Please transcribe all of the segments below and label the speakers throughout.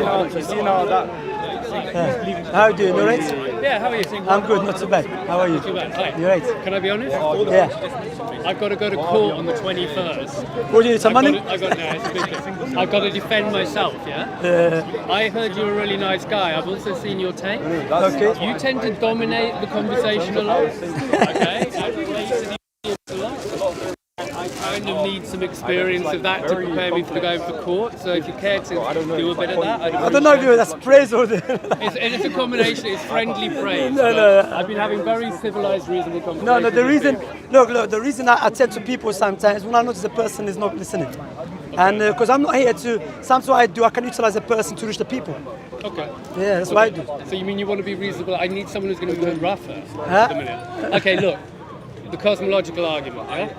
Speaker 1: How are you doing? You right?
Speaker 2: Yeah, how are you?
Speaker 1: I'm good, not too bad. How are you?
Speaker 2: Not too bad. Hi.
Speaker 1: You right?
Speaker 2: Can I be honest?
Speaker 1: Yeah.
Speaker 2: I've got to go to court on the 21st.
Speaker 1: What do you need some money?
Speaker 2: I've got to defend myself, yeah? I heard you're a really nice guy. I've also seen your tape.
Speaker 1: Okay.
Speaker 2: You tend to dominate the conversation a lot. Okay? I kind of need some experience of that to prepare me for going for court. So if you care to do a bit of that,
Speaker 1: I don't know if that's praise or
Speaker 2: it's a combination. It's friendly praise.
Speaker 1: No.
Speaker 2: I've been having very civilized, reasonable conversations.
Speaker 1: No. The reason, look. The reason I tell to people sometimes when I notice the person is not listening, and because I'm not here to. Sometimes what I do, I can utilize a person to reach the people.
Speaker 2: Okay.
Speaker 1: Yeah, that's what I do.
Speaker 2: So you mean you want to be reasonable? I need someone who's going to be rougher.
Speaker 1: Huh?
Speaker 2: A minute. Okay, look. The cosmological argument, yeah?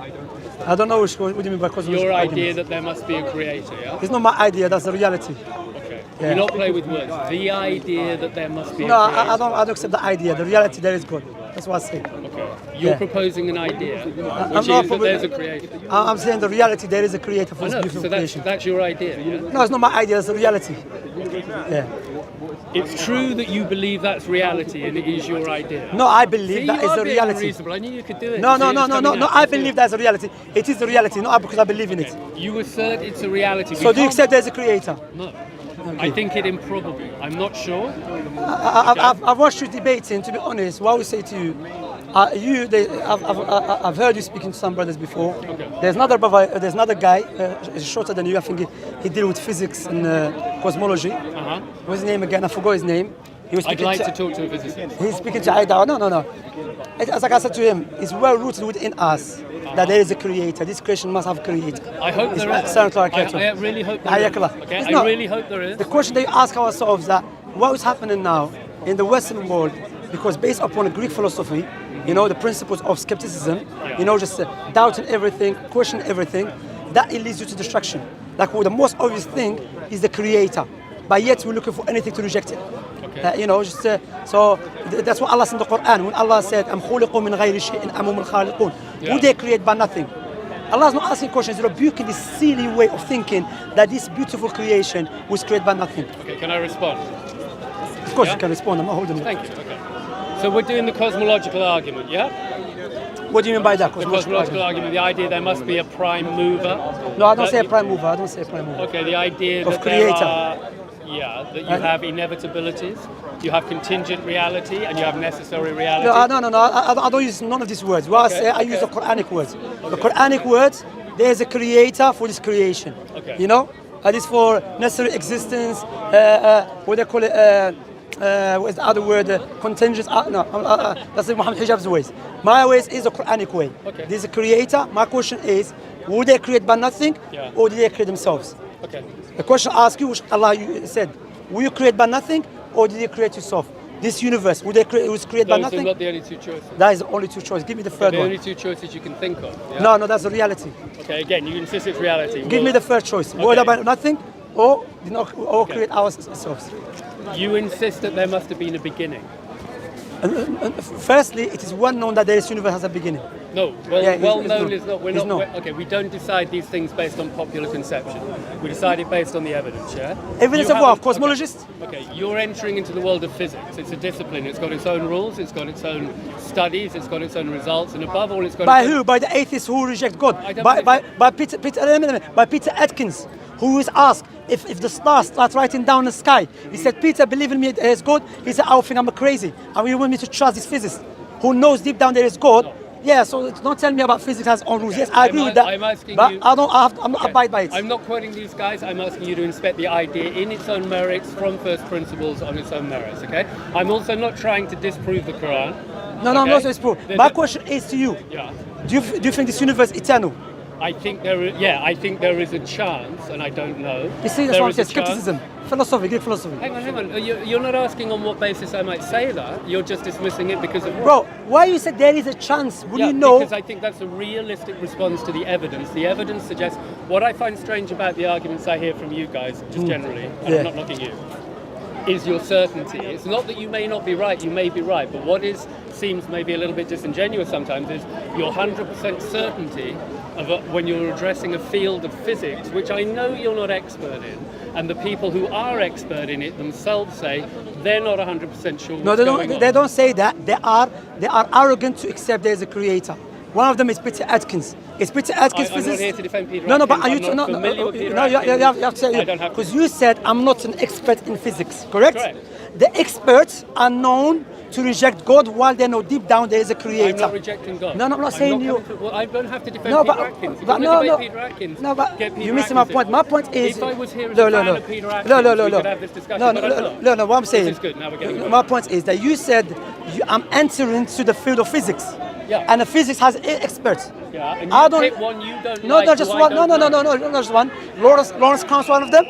Speaker 1: I don't know what do you mean by cosmological
Speaker 2: Your
Speaker 1: argument.
Speaker 2: idea that there must be a creator, yeah?
Speaker 1: It's not my idea. That's the reality.
Speaker 2: Okay.
Speaker 1: Yeah.
Speaker 2: You not play with words. The idea that there must be a
Speaker 1: No,
Speaker 2: creator.
Speaker 1: I don't accept the idea. The reality there is God. That's what I say.
Speaker 2: Okay. You're
Speaker 1: Yeah.
Speaker 2: proposing an idea, which
Speaker 1: I'm
Speaker 2: is
Speaker 1: not
Speaker 2: that there's a creator.
Speaker 1: I'm saying the reality there is a creator for
Speaker 2: I
Speaker 1: this
Speaker 2: know,
Speaker 1: beautiful
Speaker 2: so
Speaker 1: creation.
Speaker 2: that's your idea, yeah?
Speaker 1: No, it's not my idea. It's the reality. Yeah.
Speaker 2: It's true that you believe that's reality and it is your idea.
Speaker 1: No, I believe
Speaker 2: See,
Speaker 1: that
Speaker 2: you
Speaker 1: is
Speaker 2: are
Speaker 1: the
Speaker 2: being
Speaker 1: reality.
Speaker 2: unreasonable. I knew you could do it.
Speaker 1: No,
Speaker 2: See, it's coming out.
Speaker 1: I believe that's a reality. It is the reality, not because I believe in it.
Speaker 2: You assert it's a reality.
Speaker 1: So do you accept there's a creator?
Speaker 2: No. I think it improbable. I'm not sure.
Speaker 1: I've watched you debating, to be honest. What I would say to you, I've heard you speaking to some brothers before.
Speaker 2: Okay.
Speaker 1: There's another guy, shorter than you. I think he deals with physics and cosmology.
Speaker 2: Uh-huh.
Speaker 1: What's his name again? I forgot his name. He was
Speaker 2: I'd
Speaker 1: speaking
Speaker 2: like to talk to a physicist.
Speaker 1: He's speaking to Aida. No. As like I said to him, it's well rooted within us that there is a creator. This creation must have a creator.
Speaker 2: I hope there is. I really hope there is. Okay, I really hope there is.
Speaker 1: The question that you ask ourselves that what is happening now in the Western world, because based upon Greek philosophy, the principles of skepticism, just doubting everything, questioning everything, that it leads you to destruction. Like the most obvious thing is the creator, but yet we're looking for anything to reject it.
Speaker 2: Okay.
Speaker 1: So that's what Allah said in the Quran when Allah said, "Am khuliqu min ghayri shay'in am humul khaliqun." Who they create by nothing. Allah is not asking questions, He's rebuking this silly way of thinking that this beautiful creation was created by nothing.
Speaker 2: Okay, can I respond?
Speaker 1: Of course you can respond, I'm not holding it.
Speaker 2: Thank you. Okay. So we're doing the cosmological argument, yeah?
Speaker 1: What do you mean by that?
Speaker 2: The cosmological argument, the idea there must be a prime mover.
Speaker 1: No, I don't say a prime mover.
Speaker 2: Okay, the idea
Speaker 1: Of
Speaker 2: that
Speaker 1: creator.
Speaker 2: that you have inevitabilities, you have contingent reality, and you have necessary reality.
Speaker 1: No, I don't use none of these words. What I say, I use the Quranic words. The Quranic words, there is a creator for this creation.
Speaker 2: Okay.
Speaker 1: It is for necessary existence, what they call it, what's the other word, contingent, that's Muhammad Hijab's ways. My ways is the Quranic way.
Speaker 2: Okay.
Speaker 1: There's a creator. My question is, would they create by nothing, or did they create themselves?
Speaker 2: Okay.
Speaker 1: The question I ask you, which Allah said, will you create by nothing, or did you create yourself? This universe, would it was created by
Speaker 2: Those
Speaker 1: nothing?
Speaker 2: are not the only two choices.
Speaker 1: That is the only two choices. Give me the third
Speaker 2: The
Speaker 1: one.
Speaker 2: only two choices you can think of. Yeah?
Speaker 1: No, that's the reality.
Speaker 2: Okay, again, you insist it's reality.
Speaker 1: Give me the first choice.
Speaker 2: Okay.
Speaker 1: Whether by nothing, or create ourselves.
Speaker 2: You insist that there must have been a beginning.
Speaker 1: And firstly, it is well known that this universe has a beginning.
Speaker 2: No,
Speaker 1: it's
Speaker 2: known
Speaker 1: not.
Speaker 2: is not. We're
Speaker 1: It's
Speaker 2: not.
Speaker 1: not.
Speaker 2: Okay, we don't decide these things based on popular conception. We decide it based on the evidence. Yeah.
Speaker 1: Evidence
Speaker 2: You
Speaker 1: of what?
Speaker 2: haven't-
Speaker 1: Cosmologists?
Speaker 2: Okay, you're entering into the world of physics. It's a discipline. It's got its own rules. It's got its own studies. It's got its own results, and above all, it's got.
Speaker 1: By
Speaker 2: its own-
Speaker 1: who? By the atheists who reject God.
Speaker 2: I don't
Speaker 1: By Peter Atkins, who is asked if the stars start writing down the sky. He said, Peter, believe in me, there is God. He said, I think I'm crazy. And you want me to trust this physicist who knows deep down there is God?
Speaker 2: No.
Speaker 1: Yeah, so don't tell me about physics has own rules. Yes, I agree with that.
Speaker 2: I'm asking
Speaker 1: but
Speaker 2: you-
Speaker 1: I'm not abide by it.
Speaker 2: I'm not quoting these guys. I'm asking you to inspect the idea in its own merits from first principles on its own merits. Okay. I'm also not trying to disprove the Quran.
Speaker 1: No, I'm not saying it's proof. My question is to you.
Speaker 2: Yeah.
Speaker 1: Do you think this universe is eternal?
Speaker 2: I think there is a chance, and I don't know.
Speaker 1: You see, that's
Speaker 2: There
Speaker 1: what I'm
Speaker 2: is
Speaker 1: saying.
Speaker 2: a chance.
Speaker 1: Skepticism, philosophy, Greek philosophy.
Speaker 2: Hang on. You're not asking on what basis I might say that. You're just dismissing it because of what?
Speaker 1: Bro, why you said there is a chance? Would you know?
Speaker 2: Because I think that's a realistic response to the evidence. The evidence suggests what I find strange about the arguments I hear from you guys, just generally, and I'm not knocking you, is your certainty. It's not that you may not be right, you may be right, but what seems maybe a little bit disingenuous sometimes is your 100% certainty when you're addressing a field of physics, which I know you're not expert in, and the people who are expert in it themselves say they're not 100% sure.
Speaker 1: No, they don't say that. They are arrogant to accept there is a creator. One of them is Peter Atkins. Is Peter Atkins
Speaker 2: I'm not here to defend Peter
Speaker 1: No,
Speaker 2: Atkins.
Speaker 1: but are you you have to say, because you said I'm not an expert in physics, correct?
Speaker 2: Correct.
Speaker 1: The experts are known to reject God while they know deep down there is a creator.
Speaker 2: I'm not rejecting God.
Speaker 1: No, I'm not saying you.
Speaker 2: Well, I don't have to defend
Speaker 1: No,
Speaker 2: Peter Atkins. If you want to debate Peter Atkins,
Speaker 1: no, but
Speaker 2: get Peter
Speaker 1: you're missing my
Speaker 2: Atkins
Speaker 1: point.
Speaker 2: in.
Speaker 1: My point is,
Speaker 2: if I was here as a fan of Peter Atkins, we could have this discussion.
Speaker 1: No. What I'm saying,
Speaker 2: this is good. Now we're getting
Speaker 1: my point is that you said I'm entering to the field of physics.
Speaker 2: Yeah.
Speaker 1: And the physics has experts.
Speaker 2: Yeah. And
Speaker 1: I
Speaker 2: you
Speaker 1: don't.
Speaker 2: pick one you don't
Speaker 1: No,
Speaker 2: like.
Speaker 1: not just one. No, not just one. Lawrence counts one of them.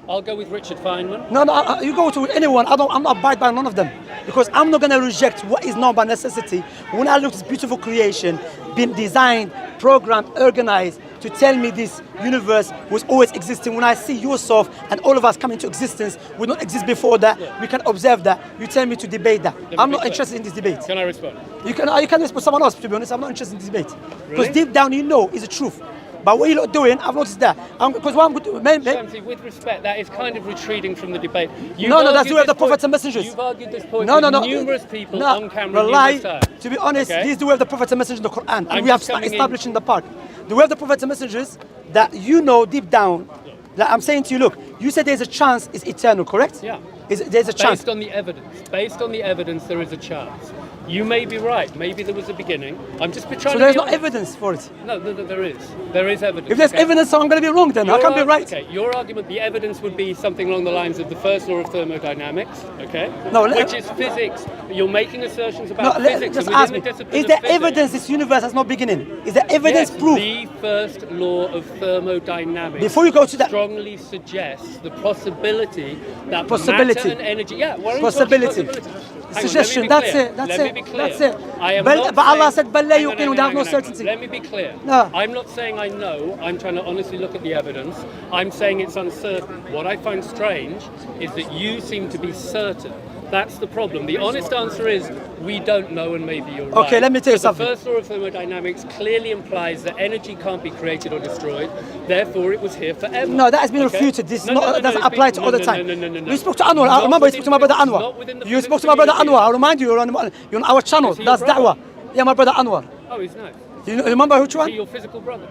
Speaker 2: I'll go with Richard Feynman.
Speaker 1: No, you go to anyone. I'm not abide by none of them because I'm not gonna reject what is known by necessity. When I look at this beautiful creation, been designed, programmed, organized to tell me this universe was always existing. When I see yourself and all of us come into existence, we don't exist before that. Yeah. We can observe that. You tell me to debate that. I'm not interested in this debate.
Speaker 2: Can I respond?
Speaker 1: You can respond someone else. To be honest, I'm not interested in this debate because
Speaker 2: Really?
Speaker 1: deep down you know is the truth. But what you're not doing, I've noticed that. Because what I'm going to
Speaker 2: Shamsi, with respect, that is kind of retreating from the debate.
Speaker 1: That's the way of the prophets and messengers.
Speaker 2: You've argued this point with numerous people on camera numerous times.
Speaker 1: To be honest, this is the way of the prophets and messengers in the Quran. And we have established in the park. The way of the prophets and messengers that you know deep down, that I'm saying to you, look, you said there's a chance it's eternal, correct?
Speaker 2: Yeah.
Speaker 1: There's a chance.
Speaker 2: Based on the evidence. Based on the evidence, there is a chance. You may be right. Maybe there was a beginning. I'm just trying to
Speaker 1: So there's
Speaker 2: be
Speaker 1: no
Speaker 2: honest.
Speaker 1: evidence for it?
Speaker 2: No, there is. There is evidence.
Speaker 1: If there's evidence, so I'm going to be wrong then. I can't be right.
Speaker 2: Okay, your argument, the evidence would be something along the lines of the first law of thermodynamics, okay?
Speaker 1: No,
Speaker 2: which is physics. You're making assertions about
Speaker 1: No,
Speaker 2: physics.
Speaker 1: just
Speaker 2: and
Speaker 1: ask
Speaker 2: within
Speaker 1: me,
Speaker 2: the discipline
Speaker 1: is there
Speaker 2: of physics,
Speaker 1: evidence this universe has no beginning? Is there evidence
Speaker 2: yes,
Speaker 1: proof?
Speaker 2: The first law of thermodynamics
Speaker 1: Before you go to that,
Speaker 2: strongly suggests the possibility that matter and energy. Yeah, why are you
Speaker 1: possibility.
Speaker 2: talking possibility?
Speaker 1: Suggestion. That's it.
Speaker 2: Let me be clear.
Speaker 1: That's it.
Speaker 2: I am
Speaker 1: But
Speaker 2: not
Speaker 1: Allah
Speaker 2: saying-
Speaker 1: said, "Bal la yuqinu," they have no certainty.
Speaker 2: Let me be clear.
Speaker 1: No.
Speaker 2: I'm not saying I know. I'm trying to honestly look at the evidence. I'm saying it's uncertain. What I find strange is that you seem to be certain. That's the problem. The honest answer is we don't know, and maybe you're right.
Speaker 1: Okay, let me tell you something.
Speaker 2: The first law of thermodynamics clearly implies that energy can't be created or destroyed. Therefore, it was here forever.
Speaker 1: No, that has been refuted. This doesn't apply to all the time. You spoke to Anwar. I remember you spoke to my brother Anwar. You spoke to my brother Anwar. I remind you, you're on our channel. That's da'wah. Yeah, my brother Anwar.
Speaker 2: Oh, he's nice.
Speaker 1: You remember which
Speaker 2: Is
Speaker 1: one?
Speaker 2: he your physical brother?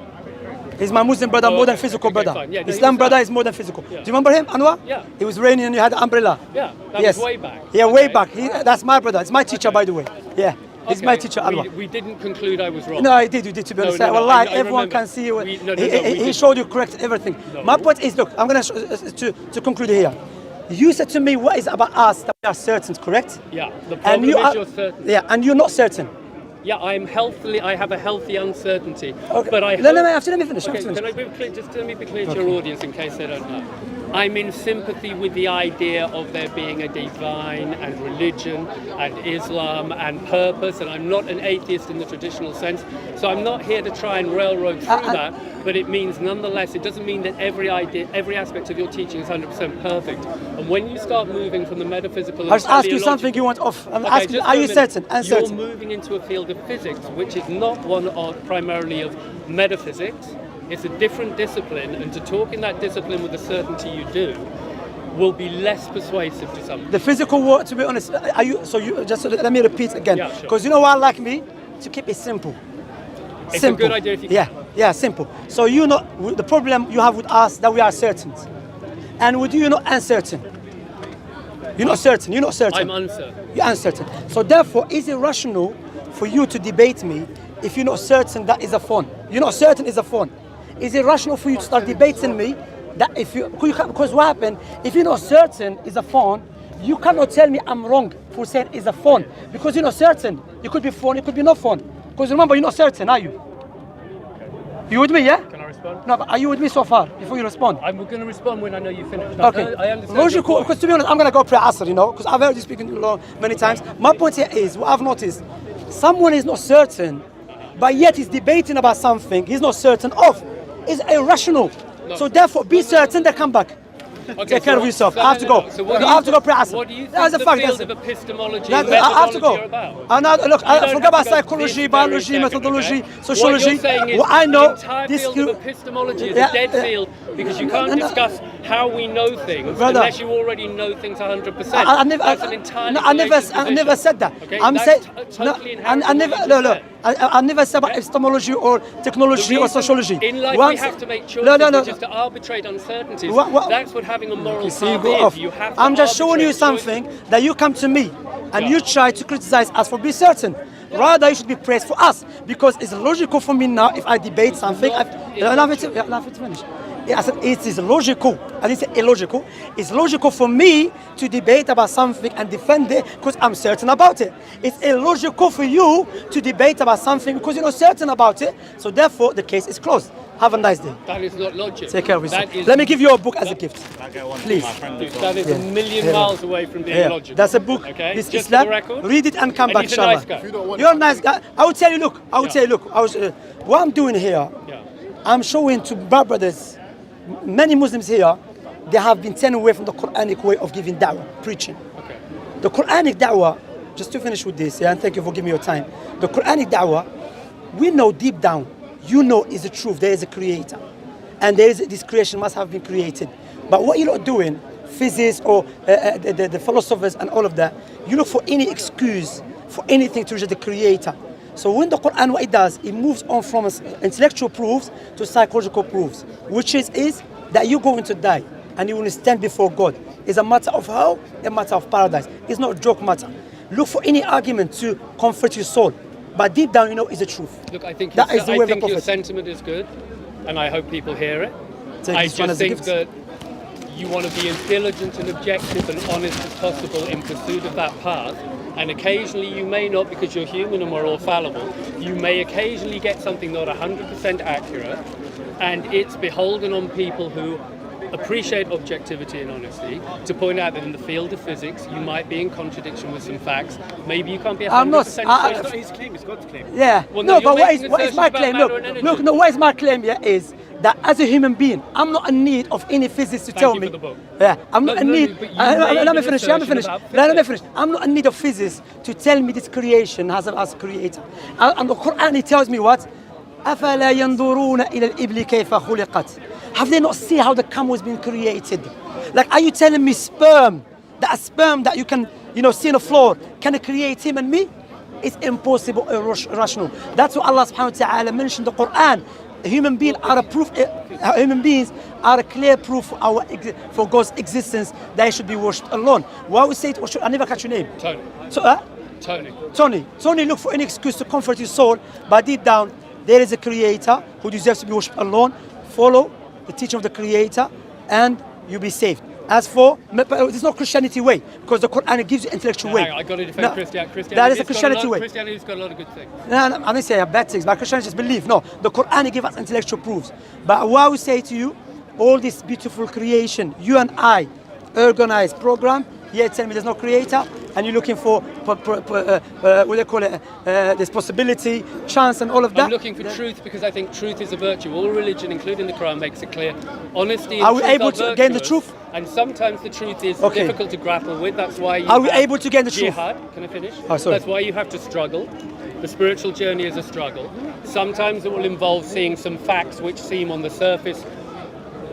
Speaker 1: He's my Muslim brother, more than physical brother.
Speaker 2: Fine. Yeah, no,
Speaker 1: Islam brother is more than physical.
Speaker 2: Yeah.
Speaker 1: Do you remember him, Anwar?
Speaker 2: Yeah.
Speaker 1: It was raining and you had an umbrella.
Speaker 2: Yeah, that
Speaker 1: Yes.
Speaker 2: was way back.
Speaker 1: Yeah,
Speaker 2: Okay.
Speaker 1: way back. That's my brother. It's my teacher, by the way. Yeah, he's my teacher, Anwar.
Speaker 2: We didn't conclude I was wrong.
Speaker 1: No, I did. You did, to be honest. Wallahi, everyone can see you. He showed you correct everything. My point is, look, I'm going to conclude here. You said to me, what is about us that we are certain, correct?
Speaker 2: Yeah, the problem is you're certain.
Speaker 1: Yeah, and you're not certain.
Speaker 2: Yeah, I have a healthy uncertainty.
Speaker 1: Okay.
Speaker 2: But I
Speaker 1: let me finish.
Speaker 2: Okay, can I be clear? Just let me be clear to your audience in case they don't know. I'm in sympathy with the idea of there being a divine and religion and Islam and purpose, and I'm not an atheist in the traditional sense, so I'm not here to try and railroad through that, but it means nonetheless, it doesn't mean that every idea, every aspect of your teaching is 100% perfect. And when you start moving from the metaphysical,
Speaker 1: I'll just ask you something you want off. I'm asking, are you certain?
Speaker 2: You're moving into a field of physics, which is not one primarily of metaphysics. It's a different discipline, and to talk in that discipline with the certainty you do will be less persuasive to some.
Speaker 1: The physical world, to be honest, let me repeat again,
Speaker 2: Yeah, sure.
Speaker 1: because you know what, like me, to keep it simple.
Speaker 2: It's
Speaker 1: simple.
Speaker 2: a good idea if you can.
Speaker 1: Yeah, simple. So you know the problem you have with us that we are certain, and with you, you're not uncertain. You're not certain. You're not certain.
Speaker 2: I'm uncertain.
Speaker 1: You're uncertain. So therefore, is it rational for you to debate me if you're not certain that is a phone? You're not certain is a phone. Is it rational for you to start debating me that because what happened, if you're not certain is a phone, you cannot tell me I'm wrong for saying it's a phone because you're not certain. It could be phone, it could be no phone. Because remember, you're not certain, are you? You with me, yeah?
Speaker 2: Can I respond?
Speaker 1: No, but are you with me so far before you respond?
Speaker 2: I'm going to respond when I know you finish.
Speaker 1: Okay.
Speaker 2: I understand.
Speaker 1: Logical, because to be honest, I'm going to go pre-Asr, you know, because I've heard you speaking many times. My point here is, what I've noticed, someone is not certain, but yet he's debating about something he's not certain of. Is irrational. So therefore, be certain they come back.
Speaker 2: Okay,
Speaker 1: Take care of yourself. I have to go.
Speaker 2: So what
Speaker 1: I have to go pray Asr.
Speaker 2: What do you think
Speaker 1: That's a
Speaker 2: the
Speaker 1: fact.
Speaker 2: field
Speaker 1: That's
Speaker 2: of epistemology
Speaker 1: that,
Speaker 2: and
Speaker 1: I have to
Speaker 2: methodology
Speaker 1: go.
Speaker 2: are about?
Speaker 1: And now, look,
Speaker 2: You don't
Speaker 1: forget
Speaker 2: have
Speaker 1: about
Speaker 2: to go
Speaker 1: psychology,
Speaker 2: this
Speaker 1: biology,
Speaker 2: very second,
Speaker 1: methodology,
Speaker 2: okay?
Speaker 1: sociology.
Speaker 2: What you're saying is
Speaker 1: What I know,
Speaker 2: the entire
Speaker 1: this
Speaker 2: field of epistemology is
Speaker 1: Yeah,
Speaker 2: a dead
Speaker 1: yeah.
Speaker 2: field because you can't discuss how we know things
Speaker 1: Brother.
Speaker 2: unless you already know things 100%.
Speaker 1: I never,
Speaker 2: That's an entirely
Speaker 1: I never
Speaker 2: position.
Speaker 1: said that.
Speaker 2: Okay,
Speaker 1: I'm
Speaker 2: that's
Speaker 1: saying,
Speaker 2: totally
Speaker 1: I
Speaker 2: inherent
Speaker 1: never,
Speaker 2: in what
Speaker 1: no,
Speaker 2: you
Speaker 1: no.
Speaker 2: said.
Speaker 1: I never said about epistemology or technology or
Speaker 2: reason
Speaker 1: sociology.
Speaker 2: In life,
Speaker 1: What
Speaker 2: we
Speaker 1: I'm
Speaker 2: have
Speaker 1: sa-
Speaker 2: to make choices,
Speaker 1: no.
Speaker 2: which is to arbitrate uncertainties.
Speaker 1: What-
Speaker 2: That's what having a moral
Speaker 1: You see, you
Speaker 2: path
Speaker 1: go
Speaker 2: is.
Speaker 1: off.
Speaker 2: You have to
Speaker 1: I'm just showing you
Speaker 2: arbitrate
Speaker 1: something
Speaker 2: choices.
Speaker 1: that you come to me and
Speaker 2: Yeah.
Speaker 1: you try to criticize us for being certain. Rather, you should be praised for us because it's logical for me now if I debate something. Allow me to finish. Yeah, I said it is logical. I didn't say illogical. It's logical for me to debate about something and defend it because I'm certain about it. It's illogical for you to debate about something because you're not certain about it. So therefore, the case is closed. Have a nice day.
Speaker 2: That is not logic.
Speaker 1: Take care of
Speaker 2: That
Speaker 1: yourself.
Speaker 2: is-
Speaker 1: Let me give you a book as a gift.
Speaker 3: I get one
Speaker 1: Please.
Speaker 3: for my friend as well.
Speaker 2: That is a million miles away from being
Speaker 1: Yeah,
Speaker 2: logical.
Speaker 1: that's a book.
Speaker 2: Okay,
Speaker 1: This
Speaker 2: just
Speaker 1: Islam.
Speaker 2: for the record.
Speaker 1: Read it and come
Speaker 2: And
Speaker 1: back,
Speaker 2: he's a
Speaker 1: inshallah.
Speaker 2: nice guy.
Speaker 1: You're a nice guy. I will tell you. Look. I will
Speaker 2: Yeah.
Speaker 1: tell you. Look. What I'm doing here.
Speaker 2: Yeah.
Speaker 1: I'm showing to my brothers, many Muslims here, they have been turned away from the Quranic way of giving da'wah, preaching.
Speaker 2: Okay.
Speaker 1: The Quranic da'wah, just to finish with this, yeah, and thank you for giving me your time. The Quranic da'wah, we know deep down, you know is the truth. There is a creator. And this creation must have been created. But what you're not doing, physics or the philosophers and all of that, you look for any excuse for anything to reject the creator. So when the Quran, what it does, it moves on from intellectual proofs to psychological proofs, which is that you're going to die and you will stand before God. It's a matter of hell, a matter of paradise. It's not a joke matter. Look for any argument to comfort your soul. But deep down, you know, it's the truth.
Speaker 2: Look, I think,
Speaker 1: That is the way of the
Speaker 2: your
Speaker 1: Prophet.
Speaker 2: sentiment is good, and I hope people hear it.
Speaker 1: Take
Speaker 2: I
Speaker 1: this one
Speaker 2: just
Speaker 1: as a
Speaker 2: think
Speaker 1: gift.
Speaker 2: that you want to be as diligent and objective and honest as possible in pursuit of that path. And occasionally you may not, because you're human and we're all fallible, you may occasionally get something not 100% accurate, and it's beholden on people who appreciate objectivity and honesty to point out that in the field of physics you might be in contradiction with some facts. Maybe you can't be 100%
Speaker 1: I'm not-
Speaker 2: certain.
Speaker 3: It's not his claim, it's God's claim.
Speaker 1: Yeah.
Speaker 2: Well, no,
Speaker 1: no,
Speaker 2: you're
Speaker 1: but
Speaker 2: making
Speaker 1: what is
Speaker 2: assertions
Speaker 1: my
Speaker 2: about
Speaker 1: claim?
Speaker 2: matter and energy.
Speaker 1: Look, what is my claim here is that as a human being, I'm not in need of any physics to
Speaker 2: Thank
Speaker 1: tell
Speaker 2: you
Speaker 1: me.
Speaker 2: for the book.
Speaker 1: Yeah, I'm not
Speaker 2: No,
Speaker 1: in
Speaker 2: no,
Speaker 1: need.
Speaker 2: but you
Speaker 1: Let
Speaker 2: made
Speaker 1: me
Speaker 2: an
Speaker 1: finish. Let me
Speaker 2: assertion
Speaker 1: finish.
Speaker 2: about
Speaker 1: Let me
Speaker 2: physics.
Speaker 1: finish. I'm not in need of physics to tell me this creation has a creator. And the Quran it tells me what? أفلا ينظرون إلى الإبل كيف خلقت. Have they not seen how the camel has been created? Like, are you telling me sperm that you can, see on the floor, can it create him and me? It's impossible, irrational. That's what Allah subhanahu wa ta'ala mentioned in the Quran. Human beings are a clear proof for God's existence that He should be worshipped alone. Why we say it? I never catch your name.
Speaker 2: Tony.
Speaker 1: So,
Speaker 2: Tony.
Speaker 1: Tony, look for any excuse to comfort your soul, but deep down, there is a creator who deserves to be worshipped alone. Follow the teaching of the creator and you'll be saved. As for, there's no Christianity way, because the Quran gives you intellectual way.
Speaker 2: I got to defend Christianity.
Speaker 1: That is a Christianity way.
Speaker 2: Christianity's got a lot of good things.
Speaker 1: No, I didn't say bad things, but Christianity just believe. No, the Quran gives us intellectual proofs. But what I would say to you, all this beautiful creation, you and I, organized program, yet tell me there's no creator, and you're looking for, what do they call it, there's possibility, chance and all of that.
Speaker 2: I'm looking for truth because I think truth is a virtue. All religion, including the Quran, makes it clear. Honesty and
Speaker 1: Are we
Speaker 2: truth
Speaker 1: able
Speaker 2: are
Speaker 1: to gain the
Speaker 2: virtuous,
Speaker 1: truth?
Speaker 2: And sometimes the truth is
Speaker 1: Okay.
Speaker 2: difficult to grapple with. That's why you
Speaker 1: Are we
Speaker 2: have
Speaker 1: able to gain the truth?
Speaker 2: jihad. Can I finish?
Speaker 1: Oh, sorry.
Speaker 2: That's why you have to struggle. The spiritual journey is a struggle. Sometimes it will involve seeing some facts which seem on the surface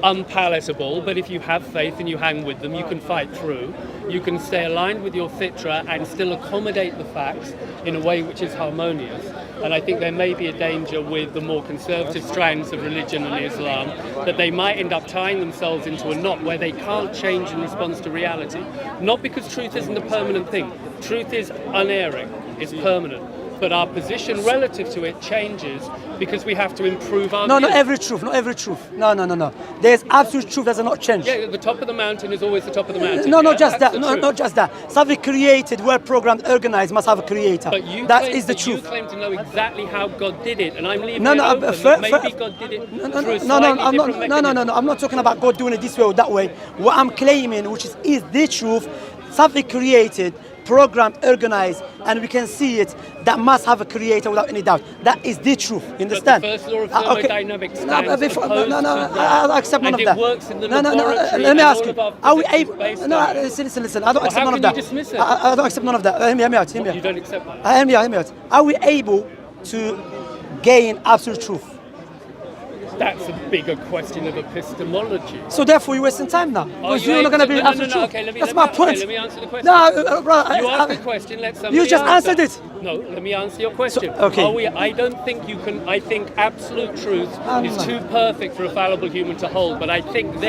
Speaker 2: unpalatable, but if you have faith and you hang with them, you can fight through. You can stay aligned with your fitra and still accommodate the facts in a way which is harmonious. And I think there may be a danger with the more conservative strands of religion and Islam that they might end up tying themselves into a knot where they can't change in response to reality. Not because truth isn't a permanent thing. Truth is unerring, it's permanent. But our position relative to it changes because we have to improve our
Speaker 1: No,
Speaker 2: view.
Speaker 1: not every truth. No. There's absolute truth that does not change.
Speaker 2: Yeah, the top of the mountain is always the top of the mountain.
Speaker 1: No,
Speaker 2: yeah?
Speaker 1: not just
Speaker 2: That's
Speaker 1: that.
Speaker 2: the
Speaker 1: No,
Speaker 2: truth.
Speaker 1: not just that. Something created, well-programmed, organized must have a creator.
Speaker 2: But you
Speaker 1: That
Speaker 2: claim,
Speaker 1: is the
Speaker 2: but you
Speaker 1: truth.
Speaker 2: claim to know exactly how God did it, and I'm leaving
Speaker 1: No,
Speaker 2: it
Speaker 1: no,
Speaker 2: open. Maybe God did it through a
Speaker 1: No,
Speaker 2: slightly
Speaker 1: I'm
Speaker 2: different
Speaker 1: not.
Speaker 2: mechanism.
Speaker 1: No. I'm not talking about God doing it this way or that way. What I'm claiming, which is the truth, something created, programmed, organized, and we can see it, that must have a creator without any doubt. That is the truth. You understand?
Speaker 2: But the first law of thermodynamics stands opposed to
Speaker 1: I accept none of
Speaker 2: and
Speaker 1: that.
Speaker 2: it works in the
Speaker 1: no,
Speaker 2: laboratory.
Speaker 1: let me
Speaker 2: and
Speaker 1: ask
Speaker 2: all
Speaker 1: you.
Speaker 2: of our
Speaker 1: Are we
Speaker 2: physics
Speaker 1: able?
Speaker 2: is based
Speaker 1: No,
Speaker 2: on it.
Speaker 1: listen. I don't accept none of that.
Speaker 2: How can you dismiss it?
Speaker 1: I don't accept none of that. Hear me out.
Speaker 2: You don't accept that?
Speaker 1: Hear me out. Are we able to gain absolute truth?
Speaker 2: That's a bigger question of epistemology.
Speaker 1: So therefore, you're wasting time now. Because
Speaker 2: you
Speaker 1: you're not
Speaker 2: able
Speaker 1: going to be
Speaker 2: to- no,
Speaker 1: absolute
Speaker 2: no,
Speaker 1: truth.
Speaker 2: okay, let me-
Speaker 1: That's
Speaker 2: let me-
Speaker 1: my point.
Speaker 2: okay, let me answer the question.
Speaker 1: No, bro.
Speaker 2: You asked the question, let somebody
Speaker 1: You just
Speaker 2: answer.
Speaker 1: answered it.
Speaker 2: No, let me answer your question.
Speaker 1: So, okay.
Speaker 2: I don't think you can. I think absolute truth is too perfect for a fallible human to hold, but I think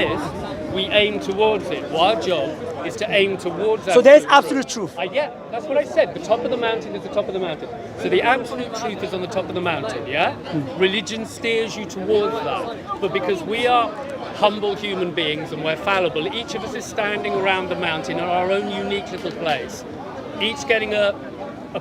Speaker 2: we aim towards it. Our job is to aim towards that.
Speaker 1: So there's absolute truth.
Speaker 2: Yeah, that's what I said. The top of the mountain is the top of the mountain. So the absolute truth is on the top of the mountain, yeah? Religion steers you towards that. But because we are humble human beings and we're fallible, each of us is standing around the mountain in our own unique little place, each getting a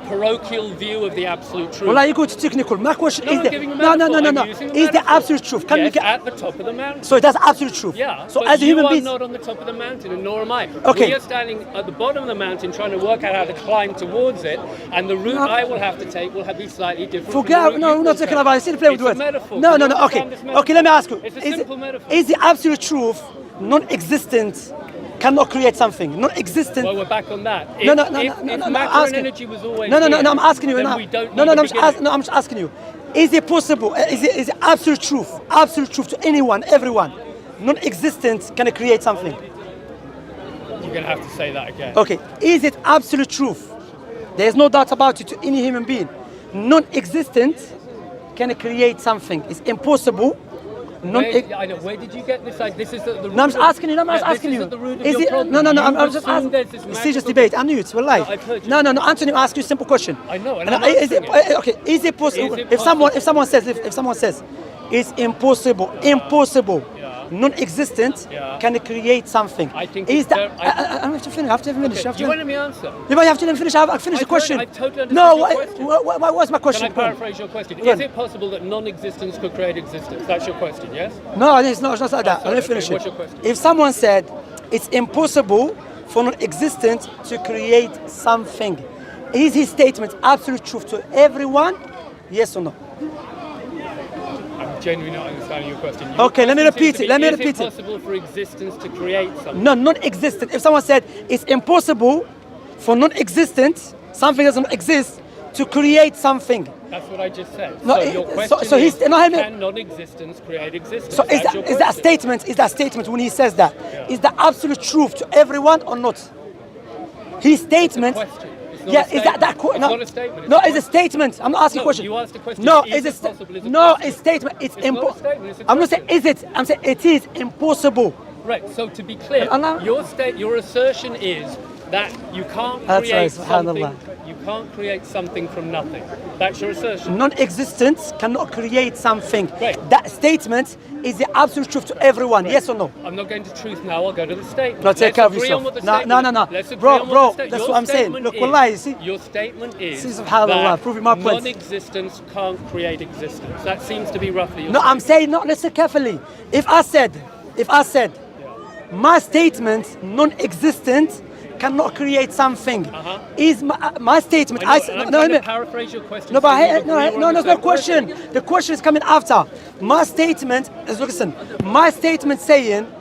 Speaker 2: parochial view of the absolute truth.
Speaker 1: Well, you go to technical. My question
Speaker 2: No,
Speaker 1: is
Speaker 2: I'm
Speaker 1: the
Speaker 2: giving a
Speaker 1: no.
Speaker 2: metaphor. I'm using a
Speaker 1: Is the
Speaker 2: metaphor.
Speaker 1: absolute truth? Can we
Speaker 2: Yes,
Speaker 1: get
Speaker 2: at the top of the mountain?
Speaker 1: so that's absolute truth.
Speaker 2: Yeah,
Speaker 1: So
Speaker 2: but
Speaker 1: as a human
Speaker 2: you are
Speaker 1: being,
Speaker 2: not on the top of the mountain, and nor am I.
Speaker 1: Okay.
Speaker 2: We are standing at the bottom of the mountain trying to work out how to climb towards it, and the route I will have to take will be slightly different. from the
Speaker 1: forget.
Speaker 2: route
Speaker 1: No,
Speaker 2: you
Speaker 1: we're
Speaker 2: will
Speaker 1: not talking
Speaker 2: take.
Speaker 1: about it. Still play with
Speaker 2: It's a
Speaker 1: words.
Speaker 2: metaphor.
Speaker 1: No.
Speaker 2: Can you
Speaker 1: Okay.
Speaker 2: understand this metaphor?
Speaker 1: Okay. Let me ask you.
Speaker 2: It's a simple metaphor.
Speaker 1: Is the absolute truth non-existent? Cannot create something. Non-existent.
Speaker 2: Well, we're back on that.
Speaker 1: No,
Speaker 2: If
Speaker 1: I'm
Speaker 2: matter
Speaker 1: asking.
Speaker 2: and energy was always
Speaker 1: No,
Speaker 2: here,
Speaker 1: I'm asking you
Speaker 2: then
Speaker 1: now.
Speaker 2: we don't
Speaker 1: No,
Speaker 2: need a beginning.
Speaker 1: I'm just asking you. Is it possible? Is it absolute truth? Absolute truth to anyone, everyone. Non-existent can create something.
Speaker 2: You're going to have to say that again.
Speaker 1: Okay. Is it absolute truth? There is no doubt about it to any human being. Non-existent can create something. It's impossible.
Speaker 2: I know. Where did you get this? Like, this is the root
Speaker 1: No, I'm just
Speaker 2: of-
Speaker 1: asking you. No, I'm just
Speaker 2: Yeah,
Speaker 1: asking
Speaker 2: this
Speaker 1: you.
Speaker 2: Is the root of
Speaker 1: Is
Speaker 2: your
Speaker 1: it?
Speaker 2: problem.
Speaker 1: No.
Speaker 2: You
Speaker 1: I'm just
Speaker 2: assume
Speaker 1: asking.
Speaker 2: there's this
Speaker 1: It's serious
Speaker 2: magical-
Speaker 1: debate. I knew it. We're live.
Speaker 2: No, I've heard you.
Speaker 1: No. Anthony, I ask you a simple question.
Speaker 2: I know, and
Speaker 1: And
Speaker 2: I'm
Speaker 1: is it
Speaker 2: answering it.
Speaker 1: okay? Is it possible?
Speaker 2: Is it
Speaker 1: If someone says it's impossible, non-existent
Speaker 2: Yeah.
Speaker 1: can create something.
Speaker 2: I think
Speaker 1: is
Speaker 2: it's
Speaker 1: that?
Speaker 2: very-
Speaker 1: I have to finish. I have to finish.
Speaker 2: Okay, you want me to answer?
Speaker 1: Yeah, but you have to let me finish. I finish the question.
Speaker 2: I totally understood
Speaker 1: No,
Speaker 2: your question.
Speaker 1: what was my
Speaker 2: Can
Speaker 1: question?
Speaker 2: I paraphrase your question?
Speaker 1: Go on.
Speaker 2: Is it possible that non-existence could create existence? That's your question, yes?
Speaker 1: No, it's not like that.
Speaker 2: sorry,
Speaker 1: Let me finish
Speaker 2: okay, what's
Speaker 1: it.
Speaker 2: your question?
Speaker 1: If someone said it's impossible for non-existent to create something, is his statement absolute truth to everyone? Yes or no?
Speaker 2: I'm genuinely not understanding your question.
Speaker 1: Okay, let me repeat it. Let me
Speaker 2: Is
Speaker 1: repeat
Speaker 2: it
Speaker 1: it.
Speaker 2: possible for existence to create something?
Speaker 1: No, non-existent. If someone said it's impossible for non-existent, something doesn't exist, to create something.
Speaker 2: That's what I just said.
Speaker 1: No,
Speaker 2: so your
Speaker 1: so-
Speaker 2: question
Speaker 1: so he's-
Speaker 2: is,
Speaker 1: no, I mean-
Speaker 2: can non-existence create existence?
Speaker 1: So
Speaker 2: That's your
Speaker 1: is that
Speaker 2: question.
Speaker 1: statement? Is that statement when he says that?
Speaker 2: Yeah.
Speaker 1: Is that absolute truth to everyone or not? His statement.
Speaker 2: Question. It's not
Speaker 1: Yeah,
Speaker 2: a
Speaker 1: is that
Speaker 2: statement.
Speaker 1: no?
Speaker 2: It's not a statement.
Speaker 1: No,
Speaker 2: It's a
Speaker 1: it's a statement. I'm not asking
Speaker 2: No,
Speaker 1: a question.
Speaker 2: you asked a question.
Speaker 1: No,
Speaker 2: Is
Speaker 1: is
Speaker 2: it
Speaker 1: a
Speaker 2: possible? Is it
Speaker 1: no,
Speaker 2: question?
Speaker 1: it's statement. It's
Speaker 2: It's not a
Speaker 1: impossible.
Speaker 2: statement, it's a
Speaker 1: I'm not saying
Speaker 2: question.
Speaker 1: is it. I'm saying it is impossible.
Speaker 2: Right. So to be clear,
Speaker 1: Allah.
Speaker 2: your assertion is that you can't
Speaker 1: That's
Speaker 2: create
Speaker 1: right,
Speaker 2: something.
Speaker 1: subhanallah.
Speaker 2: You can't create something from nothing. That's your assertion.
Speaker 1: Non-existent cannot create something.
Speaker 2: Right.
Speaker 1: That statement is the absolute truth to everyone. Yes or no?
Speaker 2: I'm not going to truth now. I'll go to the statement.
Speaker 1: No, take
Speaker 2: Let's
Speaker 1: care of
Speaker 2: agree
Speaker 1: yourself.
Speaker 2: on what the
Speaker 1: No,
Speaker 2: statement
Speaker 1: no.
Speaker 2: is. Let's agree
Speaker 1: Bro,
Speaker 2: on what
Speaker 1: bro,
Speaker 2: the sta-
Speaker 1: that's
Speaker 2: your
Speaker 1: what I'm saying.
Speaker 2: statement
Speaker 1: Look,
Speaker 2: is-
Speaker 1: wallahi, you see?
Speaker 2: Your statement is
Speaker 1: See, subhanallah,
Speaker 2: that
Speaker 1: proving my point.
Speaker 2: non-existence can't create existence. That seems to be roughly your
Speaker 1: No, I'm saying, no, listen carefully. If I said, my statement, non-existent, cannot create something, is my statement,
Speaker 2: I know,
Speaker 1: said,
Speaker 2: and I'm
Speaker 1: no,
Speaker 2: trying
Speaker 1: no,
Speaker 2: to paraphrase your question.
Speaker 1: no,
Speaker 2: so
Speaker 1: but
Speaker 2: you
Speaker 1: hey,
Speaker 2: agree we're on
Speaker 1: no,
Speaker 2: the
Speaker 1: no
Speaker 2: same
Speaker 1: question. The question is coming after. My statement is, listen, my statement saying,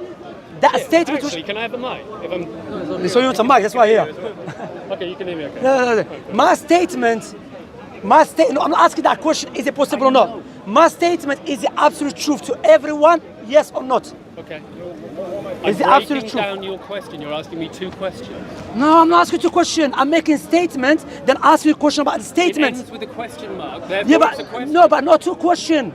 Speaker 1: that statement
Speaker 2: Actually, can I have a mic? If I'm...
Speaker 1: was, so you want a mic, that's why here.
Speaker 2: Okay, you can hear me, okay.
Speaker 1: No. My statement, no, I'm not asking that question, is it possible or not? My statement is the absolute truth to everyone, yes or not?
Speaker 2: Okay.
Speaker 1: Is the
Speaker 2: I'm
Speaker 1: absolute
Speaker 2: breaking
Speaker 1: truth?
Speaker 2: down your question. You're asking me two questions.
Speaker 1: No, I'm not asking you a question. I'm making statement, then ask you a question about the
Speaker 2: It
Speaker 1: statement.
Speaker 2: ends with a question mark. Therefore,
Speaker 1: Yeah,
Speaker 2: it's a question.
Speaker 1: no, but not two question.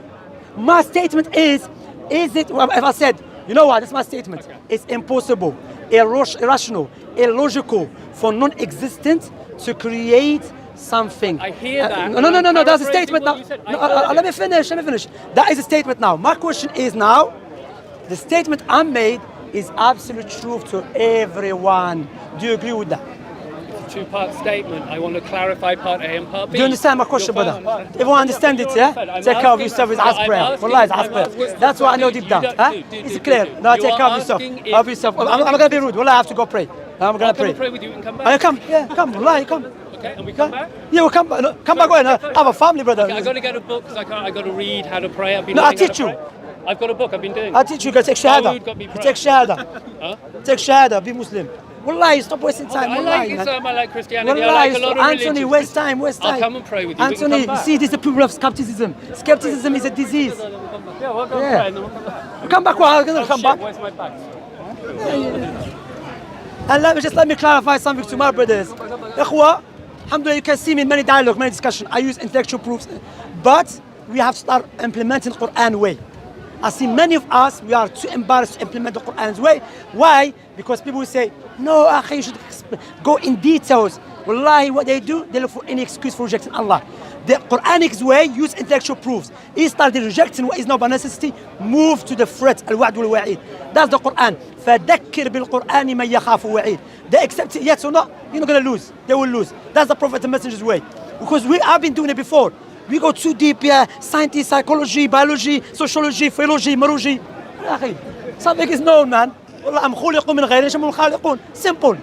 Speaker 1: My statement is it, well, if I said, you know what, that's my statement.
Speaker 2: Okay.
Speaker 1: It's impossible, irrational, illogical for non-existent to create something.
Speaker 2: I hear that,
Speaker 1: No,
Speaker 2: but I'm
Speaker 1: that's a
Speaker 2: paraphrasing
Speaker 1: statement
Speaker 2: what
Speaker 1: now.
Speaker 2: you said.
Speaker 1: No,
Speaker 2: I heard
Speaker 1: let me
Speaker 2: it.
Speaker 1: finish. That is a statement now. My question is now, the statement I made is absolute truth to everyone. Do you agree with that?
Speaker 2: Two-part statement. I want to clarify part A and part B.
Speaker 1: Do you understand my question,
Speaker 2: You're
Speaker 1: brother?
Speaker 2: fine.
Speaker 1: Everyone understand it, yeah?
Speaker 2: I'm
Speaker 1: Take care of
Speaker 2: asking-
Speaker 1: yourself with
Speaker 2: I'm
Speaker 1: as prayer.
Speaker 2: asking-
Speaker 1: Wallah, it's
Speaker 2: I'm
Speaker 1: as prayer.
Speaker 2: asking-
Speaker 1: That's what I know
Speaker 2: Dude,
Speaker 1: deep down.
Speaker 2: you don't-
Speaker 1: Huh?
Speaker 2: dude,
Speaker 1: It's clear. No,
Speaker 2: you
Speaker 1: take
Speaker 2: are
Speaker 1: care of yourself.
Speaker 2: asking if
Speaker 1: Of yourself. I'm not going to be rude. Wallah, I have to go pray. I'm
Speaker 2: I'll
Speaker 1: gonna
Speaker 2: come and
Speaker 1: pray.
Speaker 2: pray with you and come back.
Speaker 1: I come, yeah, come, wallahi, come.
Speaker 2: Okay, and we come back?
Speaker 1: Yeah, we'll come back. No, come back when I have a family, brother.
Speaker 2: Okay, I got to get a book because I got to read how to pray. I've been
Speaker 1: No, I'll
Speaker 2: learning how
Speaker 1: teach
Speaker 2: to
Speaker 1: you.
Speaker 2: pray. I've got a book I've been doing.
Speaker 1: I'll teach you, you can take shahada.
Speaker 2: Dawood got me
Speaker 1: You
Speaker 2: proud.
Speaker 1: take shahada.
Speaker 2: Huh?
Speaker 1: Take shahada, be Muslim. Wallahi, stop wasting time.
Speaker 2: I
Speaker 1: Wallahi,
Speaker 2: like
Speaker 1: man.
Speaker 2: Islam, I like Christianity, I
Speaker 1: Wallahi,
Speaker 2: like a lot of
Speaker 1: Anthony,
Speaker 2: religions.
Speaker 1: waste time, waste time.
Speaker 2: I'll come and pray with you. We can
Speaker 1: Anthony,
Speaker 2: come
Speaker 1: you
Speaker 2: back.
Speaker 1: see, this is the people of skepticism. Skepticism is a disease.
Speaker 2: Yeah, we'll go
Speaker 1: Yeah.
Speaker 2: pray and then we'll come back.
Speaker 1: Come back, well, I'm gonna
Speaker 2: Oh,
Speaker 1: come
Speaker 2: shit,
Speaker 1: back.
Speaker 2: where's my bag?
Speaker 1: And let me clarify something to my brothers. Ikhwa, alhamdulillah, you can see me in many dialogue, many discussion. I use intellectual proofs. But we have to start implementing the Quran way. I see many of us, we are too embarrassed to implement the Quran's way. Why? Because people will say, no, akhi, you should go in details. Wallahi, what they do, they look for any excuse for rejecting Allah. The Quranic way, use intellectual proofs. He started rejecting what is not by necessity, move to the threat, al-wa'd wal-wa'id. That's the Quran. فَذَكِّرْ بِالْقُرْآنِ مَنْ يَخَافُ وَعِيد. They accept it, yes or no, you're not going to lose. They will lose. That's the Prophet and Messenger's way. Because we have been doing it before. We go too deep, yeah, science, psychology, biology, sociology, philology, marology. Something is known, man. والله أم خلقوا من غير شم الخالقون. Simple.